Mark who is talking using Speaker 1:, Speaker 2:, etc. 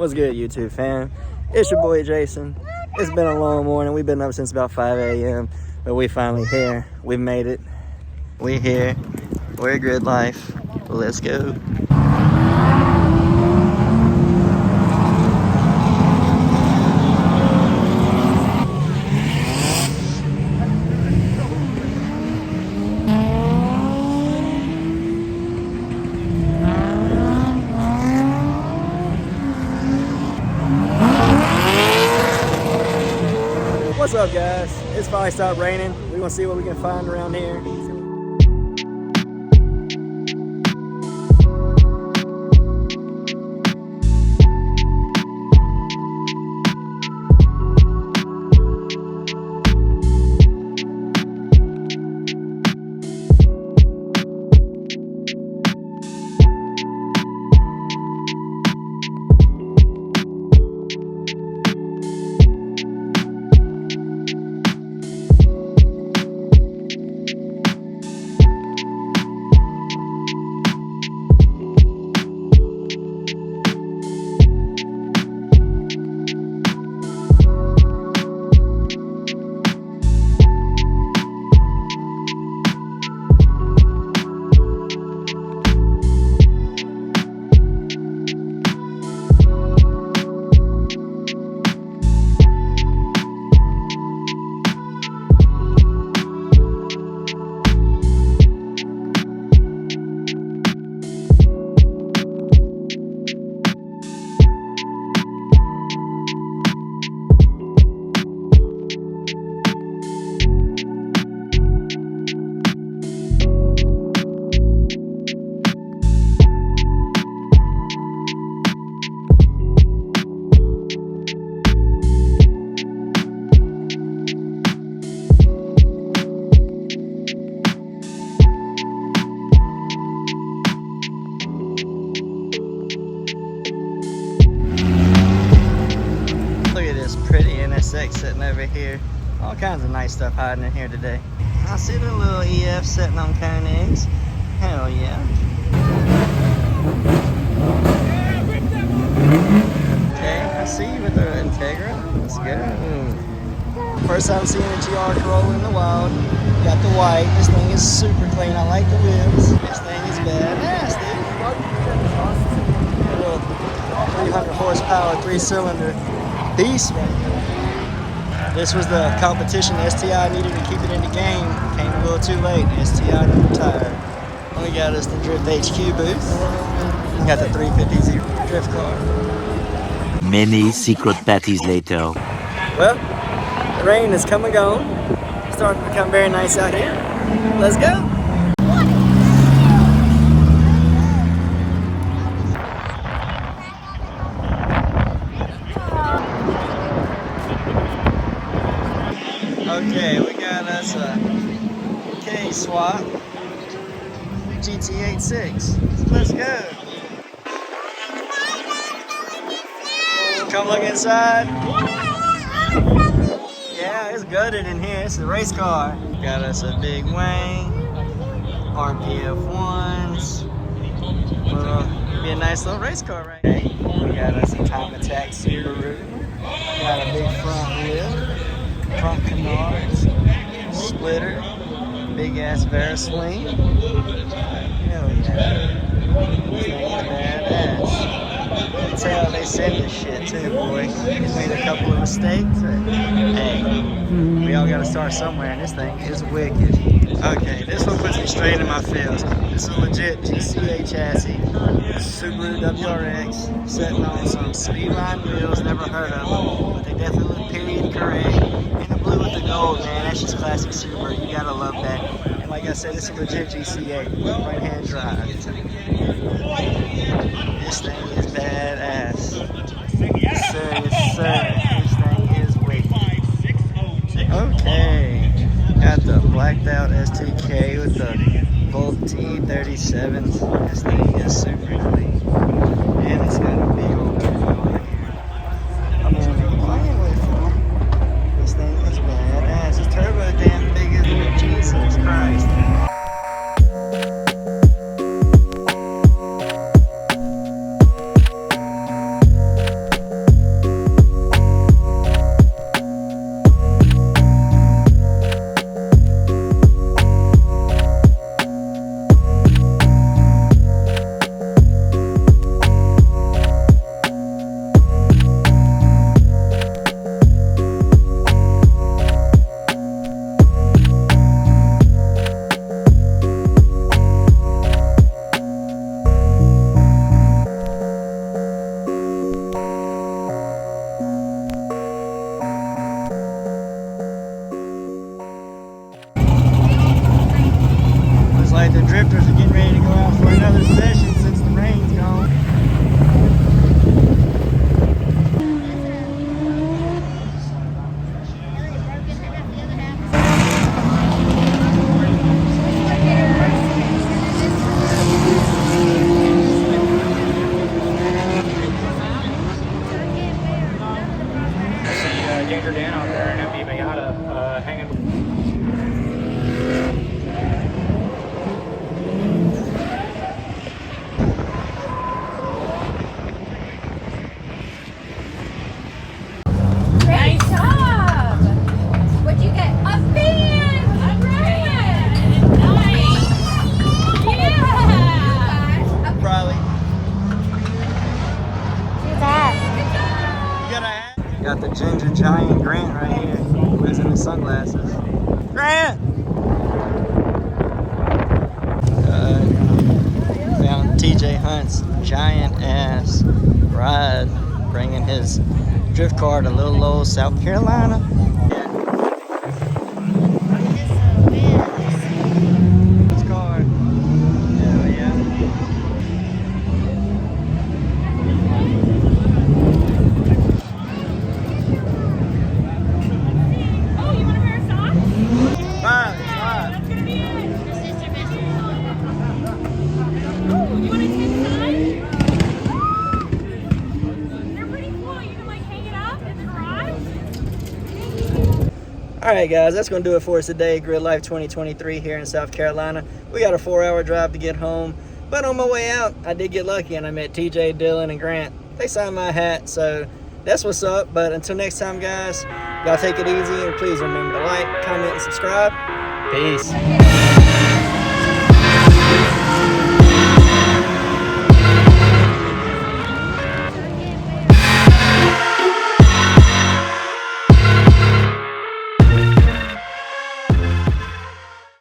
Speaker 1: What's good, YouTube fam? It's your boy Jason. It's been a long morning. We've been up since about 5 a.m. But we finally here. We made it. We here. We're GRIDLIFE. Let's go. What's up, guys? It's finally stopped raining. We're gonna see what we can find around here. Sitting over here. All kinds of nice stuff hiding in here today. I see the little EF sitting on cone eggs. Hell yeah. Okay, I see you with the Integra. Let's go. First time seeing a GR Corolla in the wild. Got the white. This thing is super clean. I like the wheels. This thing is badass, dude. A little 300 horsepower, 3-cylinder beast right here. This was the competition STI needed to keep it in the game. Came a little too late. STI didn't retire. We got us the Drift HQ booth. We got the 350Z drift car.
Speaker 2: Many secret patties later.
Speaker 1: Well, the rain has come and gone. It's starting to become very nice out here. Let's go. Okay, we got us a K-Swap GT86. Let's go. Come look inside. Yeah, it's gutted in here. It's a race car. Got us a big wing, RPF 1s. Well, be a nice little race car right here. We got us a Time Attack Subaru. Got a big front wheel. Front canards, splitter, big ass Veriswing. Hell yeah. This thing is badass. You can tell they send this shit too, boy. He's made a couple of mistakes. Hey, we all gotta start somewhere, and this thing is wicked. Okay, this one puts me straight in my feels. This is a legit GCA chassis. Subaru WRX, sitting on some Speedline wheels, never heard of them, but they definitely look period correct. Blue with the gold, man. That's just classic Subaru. You gotta love that. And like I said, it's a legit GCA. Right-hand drive. This thing is badass. Yes, sir. Yes, sir. This thing is wicked. Okay. Got the blacked out STK with the Volt T37s. This thing is super clean. And it's got a big old turbo on here. I'm gonna be playing with it. This thing is badass. This turbo damn big as Jesus Christ. like the drifters are getting ready to go out for another session since the rain's gone.
Speaker 3: Ginger Dan out there in MD Miata hanging.
Speaker 4: Great job! What'd you get? A fan! Alright! Nice! Yeah!
Speaker 1: Riley,
Speaker 4: Too bad.
Speaker 1: you got a hat? Got the ginger giant Grant right here. Wears in his sunglasses. Grant! Found TJ Hunt's giant ass ride, bringing his drift car to Little Old South Carolina. This car. Hell yeah.
Speaker 4: Oh, you want a pair of socks?
Speaker 1: Riley,
Speaker 4: That's gonna be it. Oh, you want a tin sign? They're pretty cool. You can like hang it up in the garage.
Speaker 1: Alright guys, that's going to do it for us today. Grid Life 2023 here in South Carolina. We got a 4-hour drive to get home. But on my way out, I did get lucky and I met TJ, Dylan, and Grant. They signed my hat, so that's what's up. But until next time guys, y'all take it easy and please remember to like, comment, and subscribe. Peace.